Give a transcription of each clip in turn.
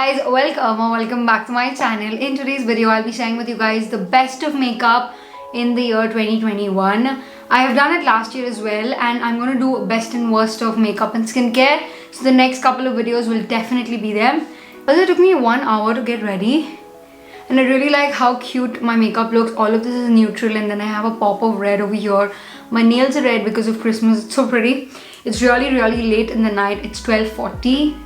guys, welcome back to my channel. In today's video I'll be sharing with you guys the best of makeup in the year 2021. I have done it last year as well, and I'm going to do best and worst of makeup and skincare. So the next couple of videos will definitely be there. But it took me 1 hour to get ready, and I really like how cute my makeup looks. All of this is neutral, and then I have a pop of red over here. My nails are red because of Christmas. It's so pretty. It's really late in the night. It's 12:40.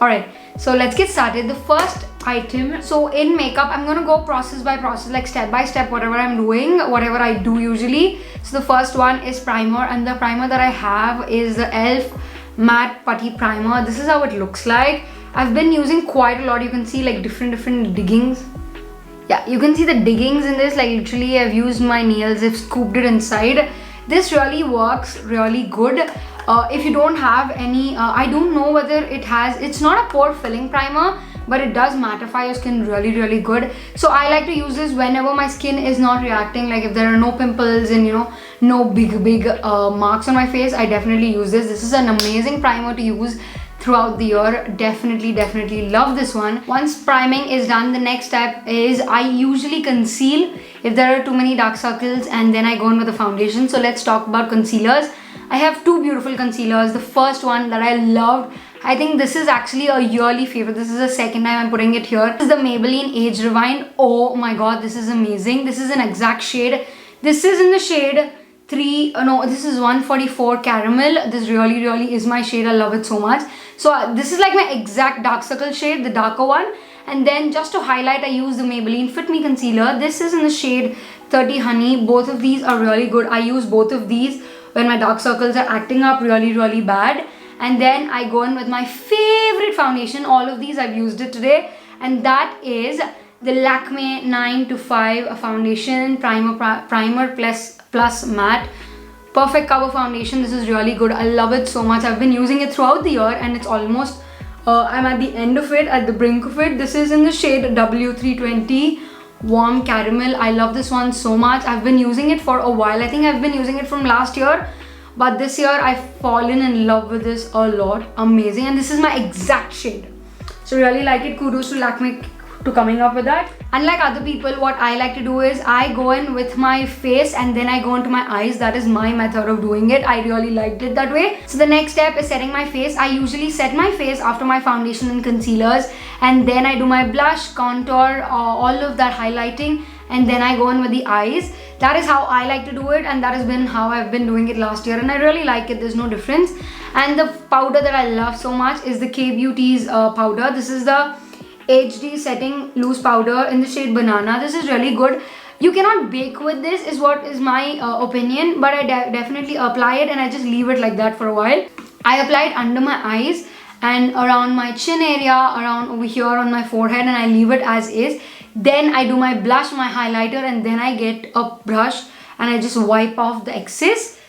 Alright, so let's get started. The first item, so in makeup I'm gonna go process by process, like step by step, whatever I'm doing, whatever I do usually. So the first one is primer, and the primer that I have is the e.l.f. matte putty primer. This is how it looks like. I've been using quite a lot. You can see like different diggings. Yeah, you can see the diggings in this. Like literally I've used my nails, I've scooped it inside. This really works really good. If you don't have any, I don't know whether it's not a pore filling primer, but it does mattify your skin really good. So I like to use this whenever my skin is not reacting, like if there are no pimples and no big marks on my face. I definitely use this. This is an amazing primer to use throughout the year. Definitely love this one. Once priming is done, the next step is I usually conceal if there are too many dark circles, and then I go in with the foundation. So let's talk about concealers. I have two beautiful concealers. The first one that I loved, I think this is actually a yearly favorite. This is the second time I'm putting it here. This is the Maybelline Age Rewind. Oh my god, this is amazing. This is an exact shade. This is in the shade this is 144 caramel. This really is my shade. I love it so much. So this is like my exact dark circle shade, the darker one. And then just to highlight, I use the Maybelline Fit Me Concealer. This is in the shade 30 Honey. Both of these are really good. I use both of these when my dark circles are acting up really bad. And then I go in with my favorite foundation. All of these I've used it today, and that is the Lakme 9 to 5 foundation primer plus matte. Perfect cover foundation. This is really good. I love it so much. I've been using it throughout the year, and it's almost I'm at the end of it, at the brink of it. This is in the shade W320 Warm Caramel. I love this one so much. I've been using it for a while. I think I've been using it from last year, but this year I've fallen in love with this a lot. Amazing. And this is my exact shade. So really like it. Kudos to Lakme to coming up with that. Unlike other people, what I like to do is I go in with my face and then I go into my eyes. That is my method of doing it. I really liked it that way. So the next step is setting my face. I usually set my face after my foundation and concealers, and then I do my blush, contour, all of that highlighting, and then I go in with the eyes. That is how I like to do it, and that has been how I've been doing it last year, and I really like it. There's no difference. And the powder that I love so much is the K-Beauty's powder. This is the HD setting loose powder in the shade Banana. This is really good. You cannot bake with this is what is my opinion, but I definitely apply it and I just leave it like that for a while. I apply it under my eyes and around my chin area, around over here on my forehead, and I leave it as is. Then I do my blush, my highlighter, and then I get a brush and I just wipe off the excess.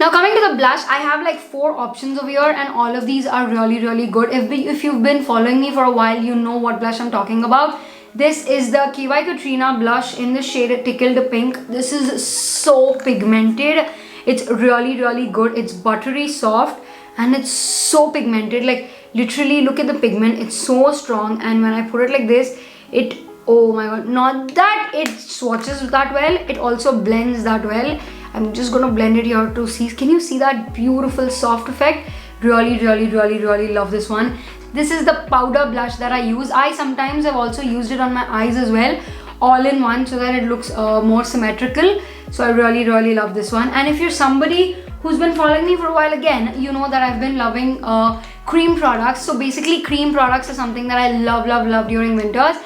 Now coming to the blush, I have like 4 options over here, and all of these are really good. If you've been following me for a while, you know what blush I'm talking about. This is the KY Katrina blush in the shade Tickled Pink. This is so pigmented. It's really good. It's buttery soft and it's so pigmented. Like literally look at the pigment. It's so strong, and when I put it like this, oh my god, not that it swatches that well, it also blends that well. I'm just gonna blend it here to see. Can you see that beautiful soft effect? Really love this one. This is the powder blush that I use. I sometimes have also used it on my eyes as well, all in one, so that it looks more symmetrical. So I really love this one. And if you're somebody who's been following me for a while, again, you know that I've been loving cream products. So basically cream products are something that I love during winters.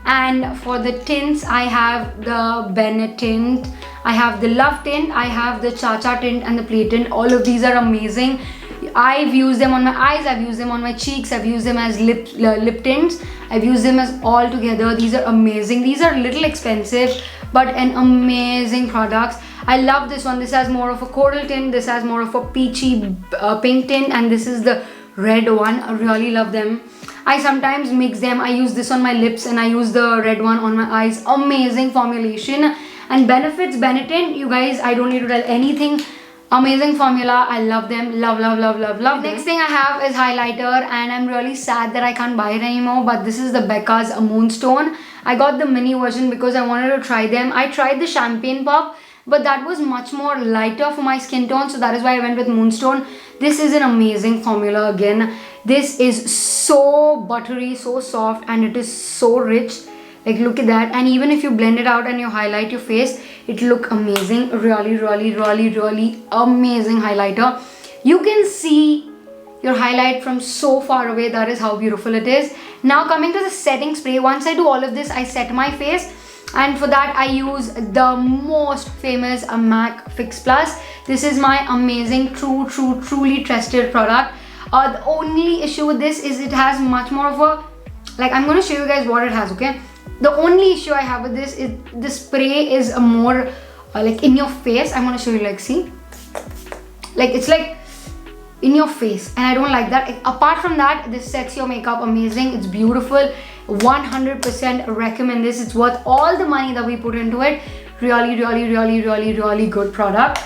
And for the tints, I have the Bennett tint, I have the Love tint, I have the Cha Cha tint, and the Play tint. All of these are amazing. I've used them on my eyes, I've used them on my cheeks, I've used them as lip tints, I've used them as all together. These are amazing. These are a little expensive, but an amazing products. I love this one. This has more of a coral tint, this has more of a peachy pink tint, and this is the red one. I really love them. I sometimes mix them. I use this on my lips and I use the red one on my eyes. Amazing formulation. And benefits, Benetint, you guys, I don't need to tell anything Amazing formula. I love them. Love them. Next thing I have is highlighter, and I'm really sad that I can't buy it anymore, but this is the Becca's Moonstone. I got the mini version because I wanted to try them. I tried the Champagne Pop, but that was much more lighter for my skin tone, so that is why I went with Moonstone. This is an amazing formula again. This is so buttery, so soft, and it is so rich. Like, look at that. And even if you blend it out and you highlight your face, it look amazing. Really amazing highlighter. You can see your highlight from so far away. That is how beautiful it is. Now coming to the setting spray. Once I do all of this, I set my face, and for that I use the most famous MAC Fix Plus. This is my amazing, truly trusted product. The only issue with this is it has much more of a, like, I'm going to show you guys what it has, okay? The only issue I have with this is the spray is a more like in your face. I'm going to show you, like, see, like, it's like in your face, and I don't like that. Apart from that, this sets your makeup amazing. It's beautiful. 100% recommend this. It's worth all the money that we put into it. Really good product.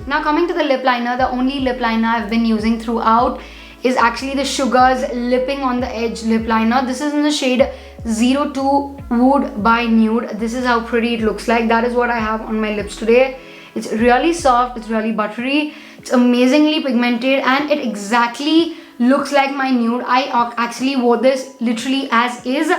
Now coming to the lip liner, the only lip liner I've been using throughout is actually the Sugar's Lipping on the Edge lip liner. This is in the shade 02 Wood by Nude. This is how pretty it looks like. That is what I have on my lips today. It's really soft, it's really buttery, it's amazingly pigmented, and it exactly looks like my nude. I actually wore this literally as is.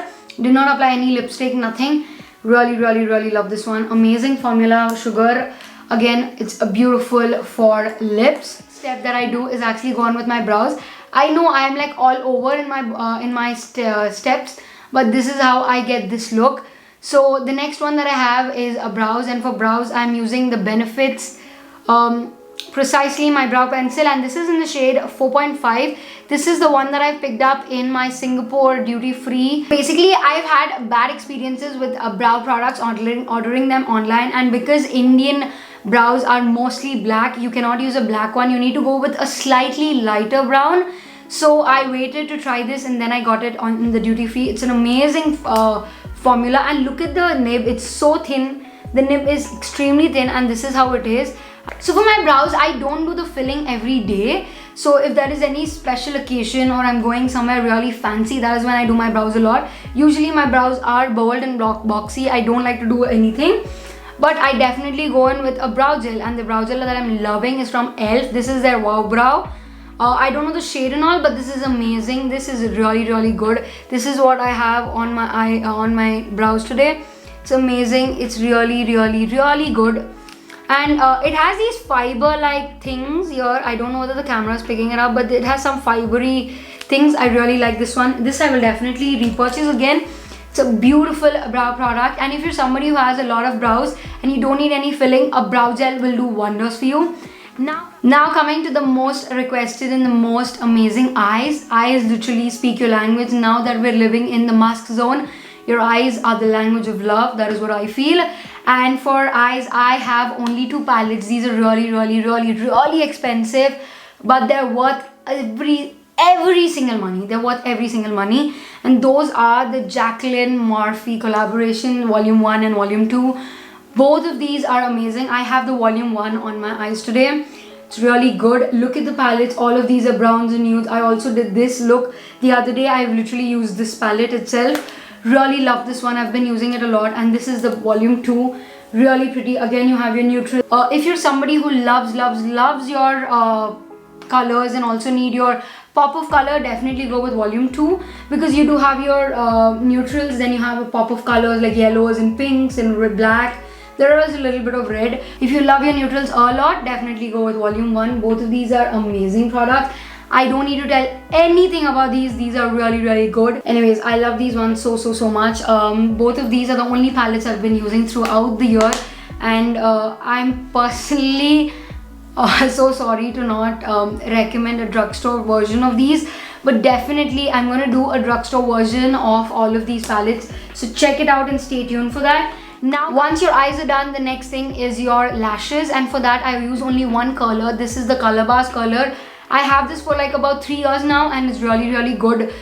Did not apply any lipstick, nothing. Really love this one. Amazing formula, Sugar. Again, it's a beautiful for lips. Step that I do is actually go on with my brows. I know I am like all over in my steps, but this is how I get this look. So the next one that I have is a brows, and for brows I'm using the Benefits Precisely My Brow Pencil, and this is in the shade 4.5. This is the one that I picked up in my Singapore duty free. Basically, I've had bad experiences with brow products, ordering them online, and because Indian brows are mostly black, you cannot use a black one. You need to go with a slightly lighter brown. So I waited to try this, and then I got it in the duty free. It's an amazing formula, and look at the nib. It's so thin. The nib is extremely thin, and this is how it is. So for my brows, I don't do the filling every day. So if there is any special occasion or I'm going somewhere really fancy, that is when I do my brows a lot. Usually my brows are bold and boxy. I don't like to do anything, but I definitely go in with a brow gel, and the brow gel that I'm loving is from e.l.f. This is their Wow Brow. I don't know the shade and all, but this is amazing. This is really good. This is what I have on my brows today. It's amazing. It's really good. And it has these fiber like things here. I don't know whether the camera is picking it up, but it has some fibery things. I really like this one. This I will definitely repurchase again. It's a beautiful brow product, and if you're somebody who has a lot of brows and you don't need any filling, a brow gel will do wonders for you. Now coming to the most requested and the most amazing, eyes. Eyes literally speak your language. Now that we're living in the mask zone, your eyes are the language of love. That is what I feel. And for eyes, I have only 2 palettes. These are really expensive, but they're worth every single money. They're worth every single money. And those are the Jacqueline Murphy collaboration volume 1 and volume 2. Both of these are amazing. I have the volume 1 on my eyes today. It's really good. Look at the palettes. All of these are browns and nudes. I also did this look the other day. I've literally used this palette itself. Really love this one. I've been using it a lot, and this is the volume 2. Really pretty. Again, you have your neutral. If you're somebody who loves your colors and also need your pop of color, definitely go with volume 2, because you do have your neutrals, then you have a pop of colors like yellows and pinks and black. There is a little bit of red. If you love your neutrals a lot, definitely go with volume 1. Both of these are amazing products. I don't need to tell anything about these. These are really good. Anyways, I love these ones so much. Both of these are the only palettes I've been using throughout the year, and I'm personally so sorry to not recommend a drugstore version of these, but definitely I'm gonna do a drugstore version of all of these palettes, so check it out and stay tuned for that. Now, once your eyes are done, the next thing is your lashes, and for that I use only one color. This is the Color Bars color. I have this for like about 3 years now, and it's really good.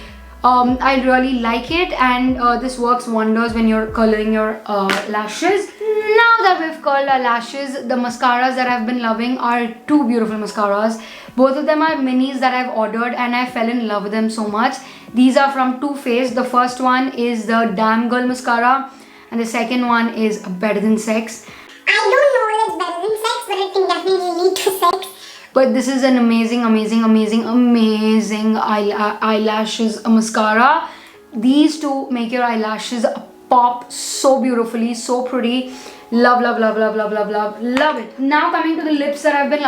I really like it, and this works wonders when you're coloring your lashes. Now that we've curled our lashes, the mascaras that I've been loving are two beautiful mascaras. Both of them are minis that I've ordered and I fell in love with them so much. These are from Too Faced. The first one is the Damn Girl mascara and the second one is Better Than Sex. I don't know if it's better than sex, but it can definitely lead to sex. But this is an amazing eyelashes mascara. These two make your eyelashes pop so beautifully, so pretty. Love it. Now coming to the lips that I've been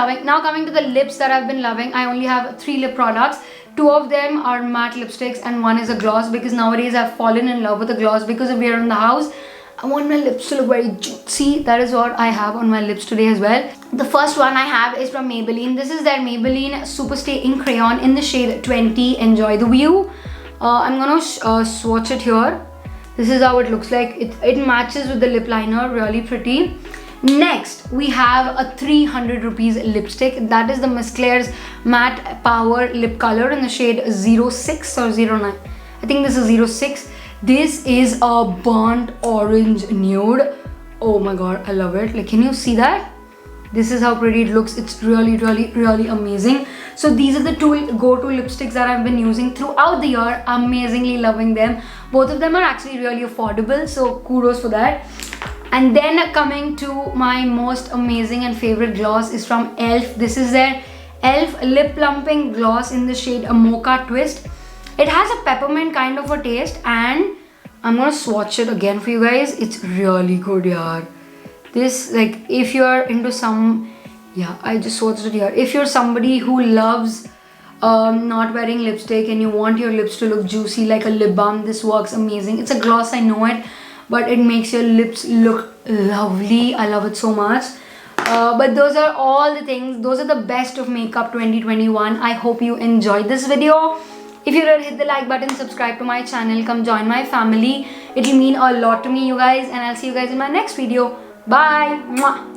loving. I only have 3 lip products. 2 of them are matte lipsticks and 1 is a gloss, because nowadays I've fallen in love with the gloss because we are in the house. I want my lips to look very juicy. That is what I have on my lips today as well. The first one I have is from Maybelline. This is their Maybelline Superstay Ink Crayon in the shade 20. Enjoy the view. I'm gonna swatch it here. This is how it looks like. It matches with the lip liner, really pretty. Next, we have a 300 rupees lipstick. That is the Miss Claire's Matte Power Lip Color in the shade 06 or 09. I think this is 06. This is a burnt orange nude. Oh my god, I love it. Like, can you see that? This is how pretty it looks. It's really amazing. So these are the 2 go-to lipsticks that I've been using throughout the year. Amazingly loving them. Both of them are actually really affordable, so kudos for that. And then coming to my most amazing and favorite gloss is from ELF. This is their ELF Lip Plumping Gloss in the shade Mocha Twist. It has a peppermint kind of a taste, and I'm gonna swatch it again for you guys. It's really good, yaar. This, like, if you're into some, yeah, I just swatched it here. If you're somebody who loves not wearing lipstick and you want your lips to look juicy like a lip balm, this works amazing. It's a gloss, I know it, but it makes your lips look lovely. I love it so much. But those are all the things. Those are the best of makeup 2021. I hope you enjoyed this video. If you did, hit the like button, subscribe to my channel, come join my family. It'll mean a lot to me, you guys, and I'll see you guys in my next video. Bye. Mwah.